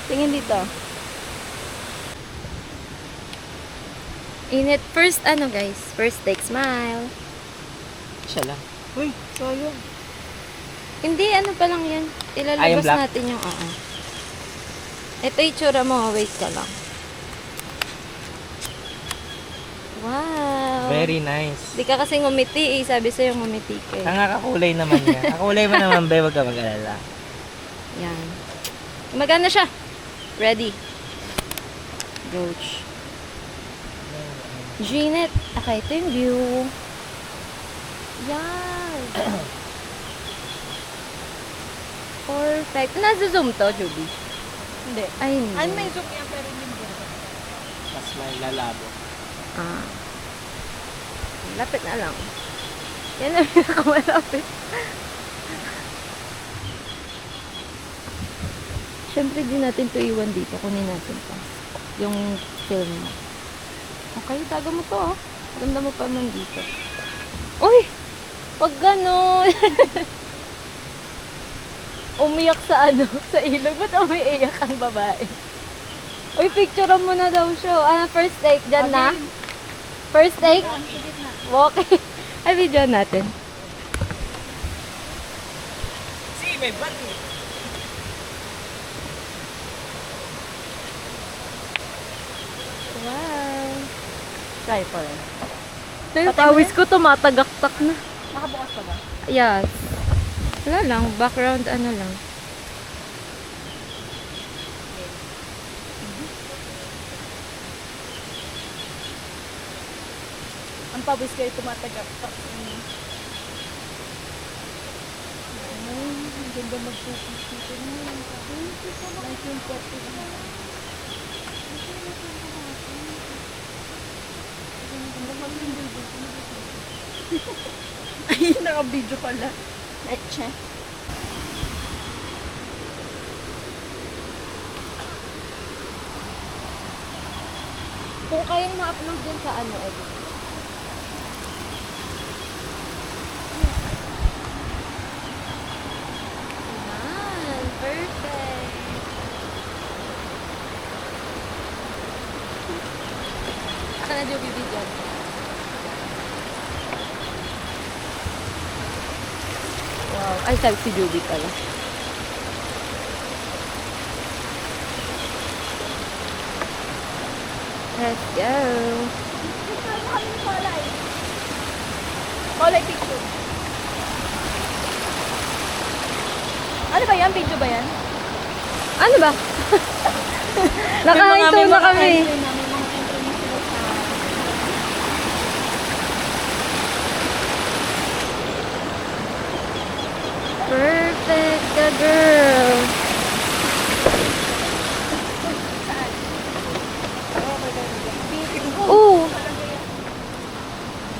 Tingin dito. Init. First, guys? First take, smile. Siya lang. Uy, sayang. Hindi, pa lang yan. Ilalabas black? natin yung Ito itsura mo. Wait ka lang. Wow. Very nice. Di ka kasi ngumiti eh. Sabi sa'yo ngumiti ka eh. Ang kakulay naman niya. Kakulay mo naman, be. Huwag ka mag-alala. Yan. Magana siya. Ready. Roach. Jeanette. Okay, ito yung view. Yan. Perfect. Nasa-zoom to, Juby? Hindi. Ay, hindi. Ay, may zoom yan pero hindi. Mas may lalabo. Lapit na lang. Yan ang pinakamalapit. Siyempre, di natin to iwan dito. Kunin natin pa. Yung film mo. Okay, taga mo to Ganda mo pa man dito. Uy! Pag gano'n. Umiyak sa sa ilog. Ba't umiiyak ang babae? Uy, picturean mo na daw siya. First take dyan na? First take? Okay. Ay, video natin. See, may bati. Wow. Try pa rin. Yung pawis ko tumatagaktak na. Nakabukas pa ba? Yes. Wala lang. Background lang. Ang pawis ko ay tumatagap. Ang ganda mag-focus dito. Like yung pwede na. Ay, naka-video pala. Etche. Kung kayang ma-upload din sa edit. Yan. Perfect. Aka na yung bibidyo. Wow. Ay, sabi si Juby pala. Let's go. Kulay picture. Ano ba yan? Video ba yan? Ano ba? Nakahinto na kami. Perfect ka, girl.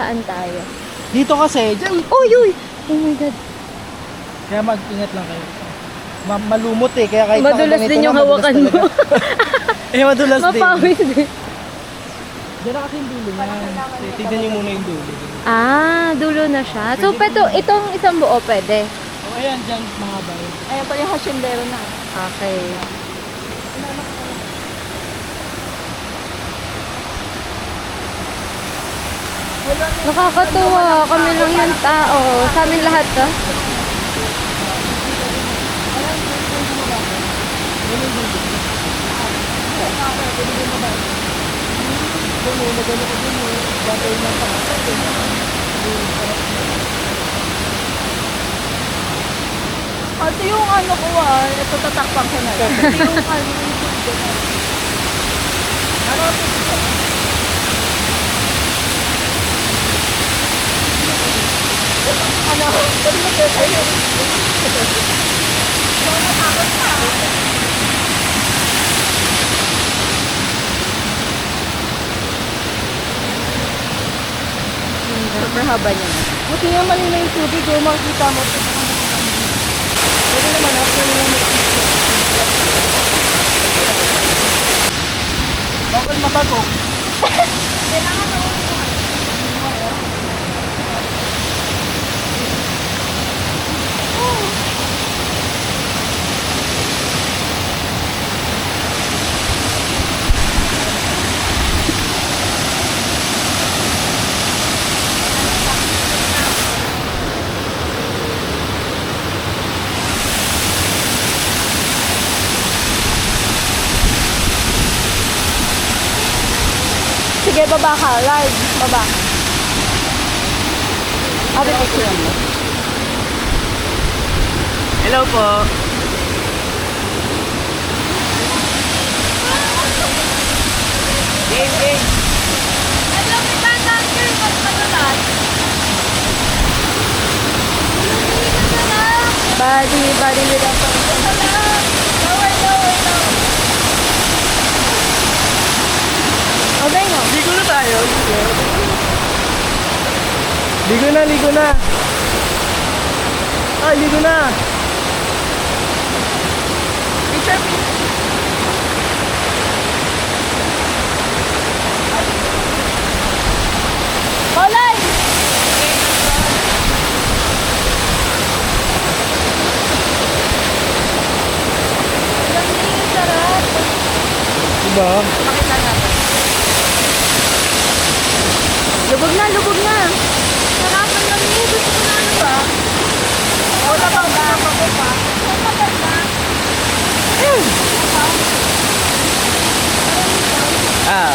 Saan tayo? Dito kasi, dyan. Uy, uy! Oh my God. Kaya mag-ingat lang kayo. Malumot eh. Kaya kahit Madulas nakaganito din yung na, madulas hawakan mo. talaga. Eh, madulas din. Mapawis din. Diyan na kasi yung dulo niya. Tignan niyo muna yung dulo. Dulo na siya. So, itong isang buo pwede. O, ayan, dyan mga bayo. Ayan pala yung hasyendero na. Okay. Nakakatuwa. Kami lang yung tao. Sa amin lahat to. Ito yung ko ito tatakpan ko na. Ito yung Super haba niya. buti nga malina yung tubig, makikita mo. Pwede naman ako yung Bakit matagok? Sige, baba ka. Live. Baba. Ate, picture mo. Hello po. Game, game. Hello, kita dancer. Ba't manulat? Body with a phone. Lower, lower, lower. Okay no? Ligo na tayo. Ligo na, ligo na. Ay, ligo na. Picture, Kolay! Lamig, sarap. Diba? Pakita natin. Lubog na, lubog na. Sarap ang lamig. Gusto ko na ano ba? Wala pa ba? Kapag na. Ah.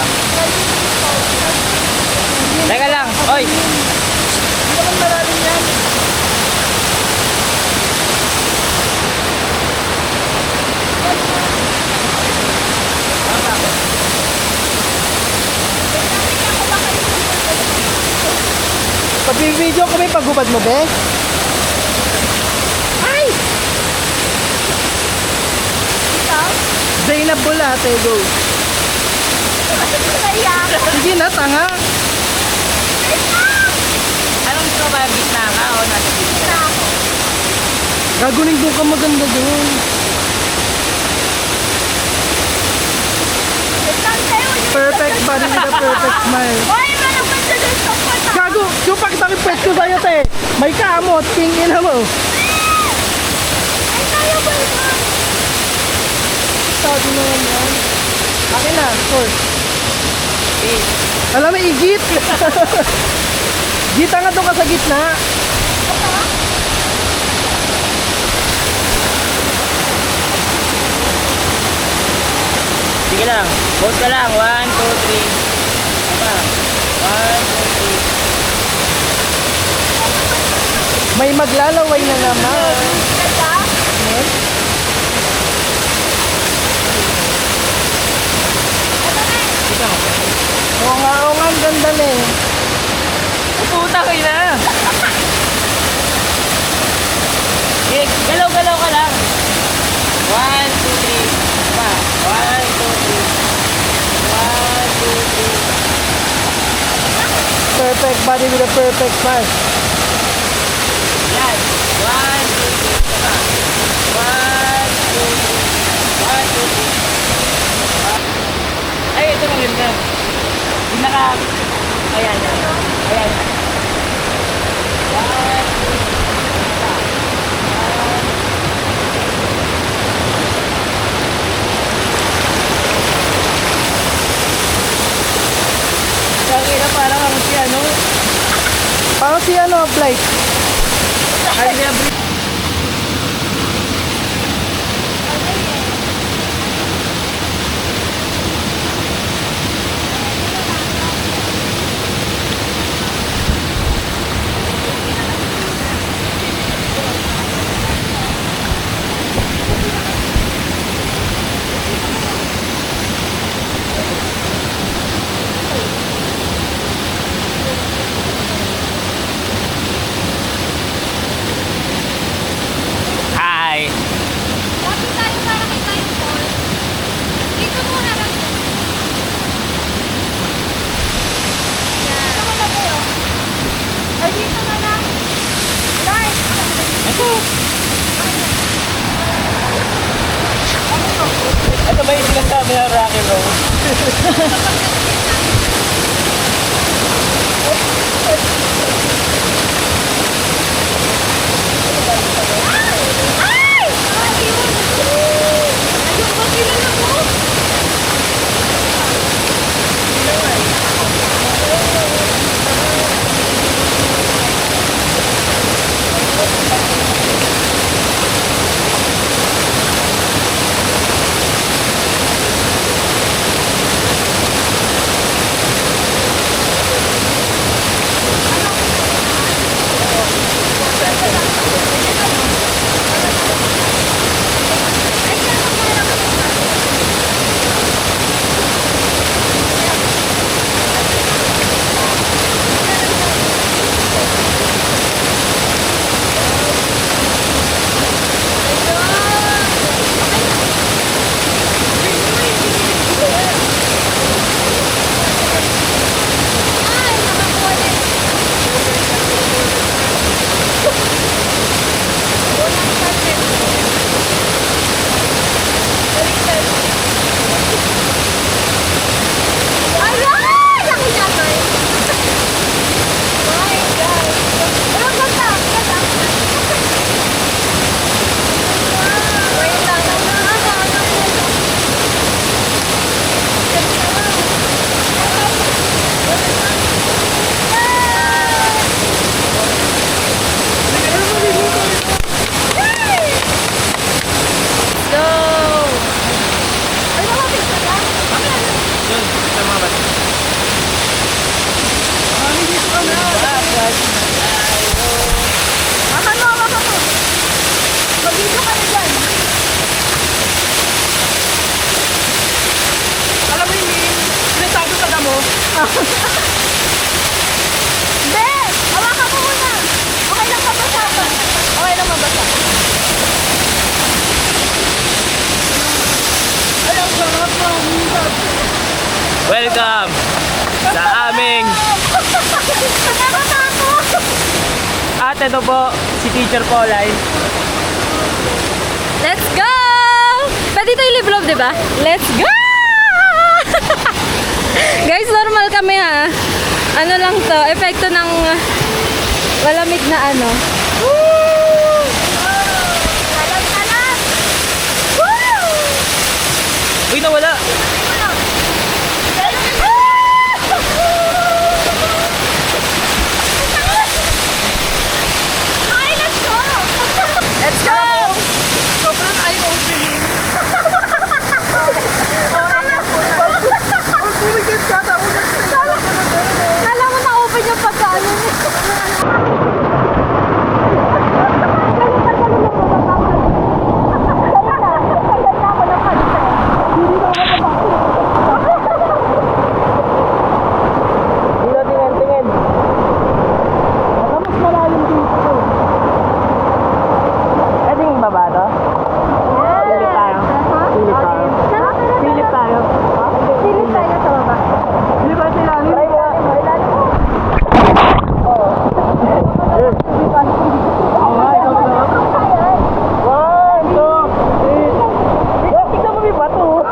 Teka lang. Oy. Hindi naman malalim yan. Pag-video kami, paghubad mo, be? Ay! Zainab Bulate, go. Naiyak. Sige na, tanga. Anong gusto ba? Gitna ka o nasa gitna? Gagunin doon ka maganda doon. Perfect body with a perfect smile. Hoy, manong ba siya dun sa pata? Gago, yung pakita ko yung pwet ko sa'yo, te. May kamot, tingin mo. Ay, tayo ba ito? Sabi mo yan. Akin na, first. Alam mo, igit. Gita nga doon ka sa gitna. Sige lang. Pause ka lang. 1, 2, 3. Tama. 1, 2, 3. May maglalaway na naman. Oo nga, ang ganda na eh. Puta kayo na. Galaw-galaw ka lang. 1, 2, 3. Tama. 1, 2, 3. 1, 2, 3. Perfect body with a perfect smile. Yan. 1, 2, 3. Tama. 1, 2, 3. 1, 2, 3. Ay, ito maganda. Yung naka... Ayan. Ayan. 1, 2, 3. Kaya parang ang si ano? Parang si ano, Blight. Ay, niya, Hi! Lapit tayo para kita yung call. Dito mo harap mo. Yan. Dito mo na kayo. Ay, dito na lang. Right. Ano ba yung sinasabi ng Rocky Road? Ay! Ayun! Ayun ba kilala mo? Be! Hawakan mo muna! Okay lang mabasa ka. Okay lang mabasa. Ay, ang sarap mo. Welcome sa aming... At ito po, si Teacher Paulay. Let's go! Pwede ito i-live love, diba? Let's go! Guys, normal kami ha. Ano lang to, epekto ng malamig na ano. Woo! Talag! Woo! Uy, nawala! Let's go! Sobrang eye-opening. Pumikit ka, tapos Kala mo na-open yung pagkaano niya. Tingin. mas malalim dito. Pwedeng baba to? Silip tayo. Silip tayo. Silip tayo. Silip tayo sa baba. Di ba sila? Try mo nga. One, two, three. Tignan mo yung bato.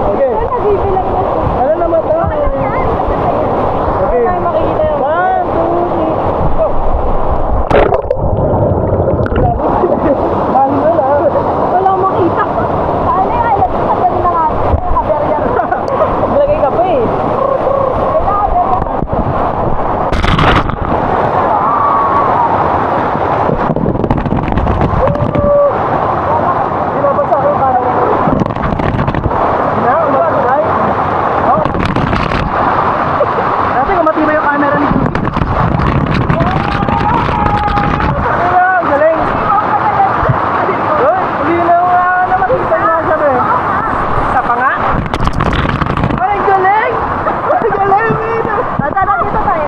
Okay. Ano naman to? Okay. Makikita yun. One, two, three. Go. Mahal na. Wala makita. Paano yung alam sa galing na nga? Nakaberya. Naglagay ka pa eh. Binabasa ko yung camera. Na, umatibay. Oh. Dati kung matibay yung camera ni Judy. Ang galing. Uy, hindi na makita niya siya eh. Isa pa nga. Ay, ang galing! Ang galing, Min! Tara, dito tayo.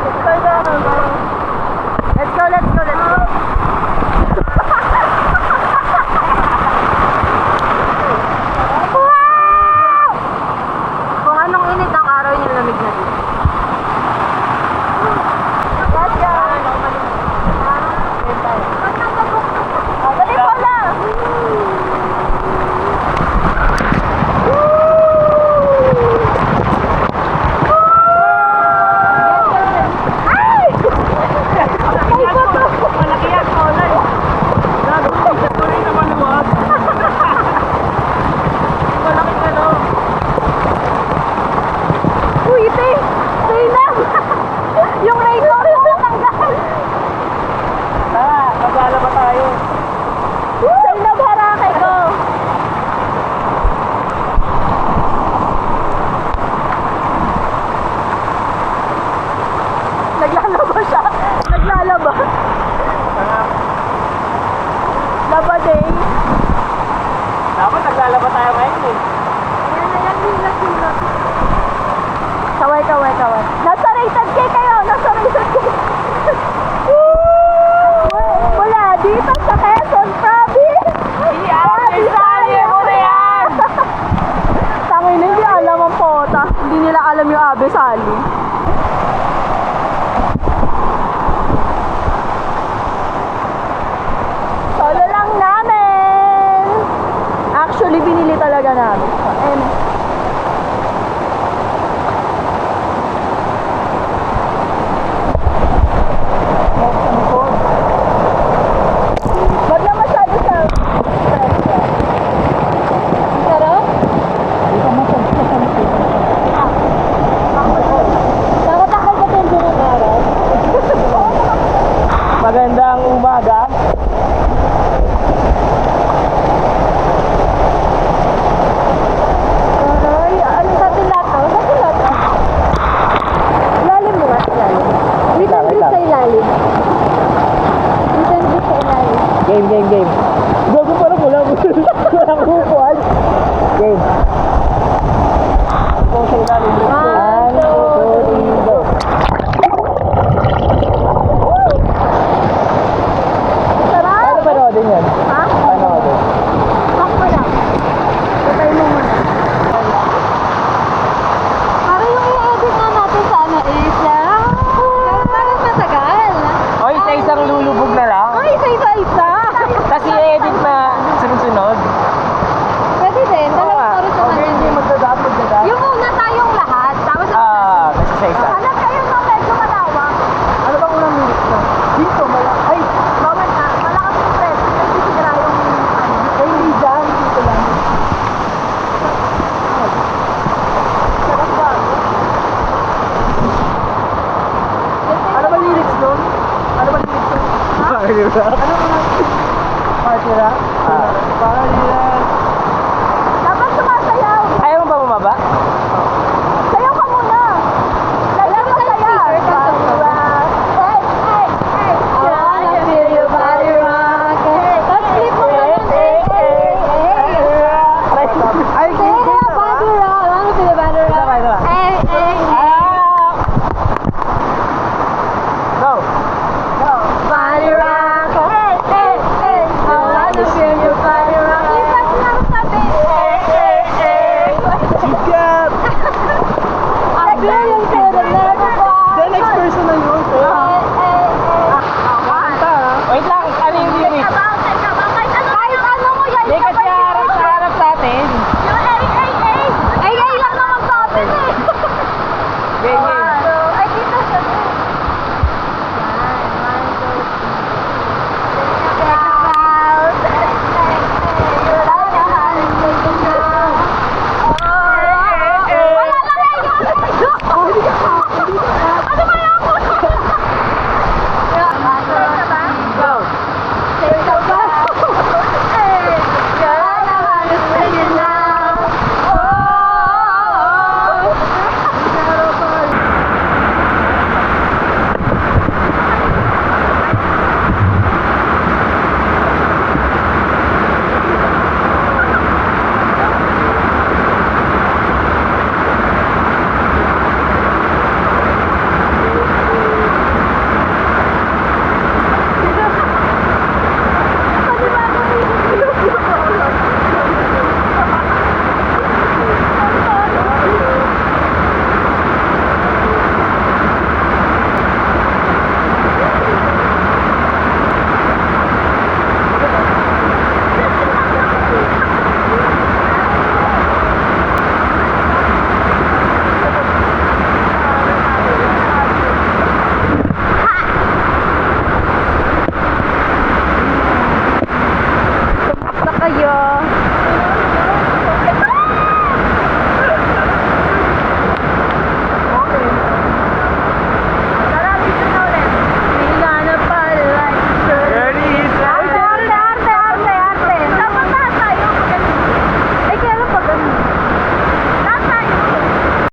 Let's go, let's go, let's go. Wow! Kung anong init ang araw, yung lamig na dito. Let's go! Dali po lang! Ay! Ay, bato! Malaki yan, Paulay. Tuloy na maluwag. Malaki ka no. Uy, ite! Stay lang! Yung rainbow yung natanggal! Tara, maglalaba tayo. Stay na, Barakay ko! Naglalaba siya! Naglalaba! Laba day! Dapat naglalaba tayo ngayon eh. Ayan, hila. Kaway. Nasa rated K kayo! Nasa rated K! Wala, dito sa Quezon Province! Isali mo na yan! Tangin na, hindi alam ang pota. Hindi nila alam yung Abe Sali. Solo lang namin! Actually, binili talaga namin. And, wag na masyado sa... Sarap? Nakatakal ka din doon ng araw? Magandang umaga. Ay, ano sa tilata? Sa tilata? Ilalim mo nga, ilalim. Wait and breathe sa ilalim. Wait and breathe sa ilalim. Game.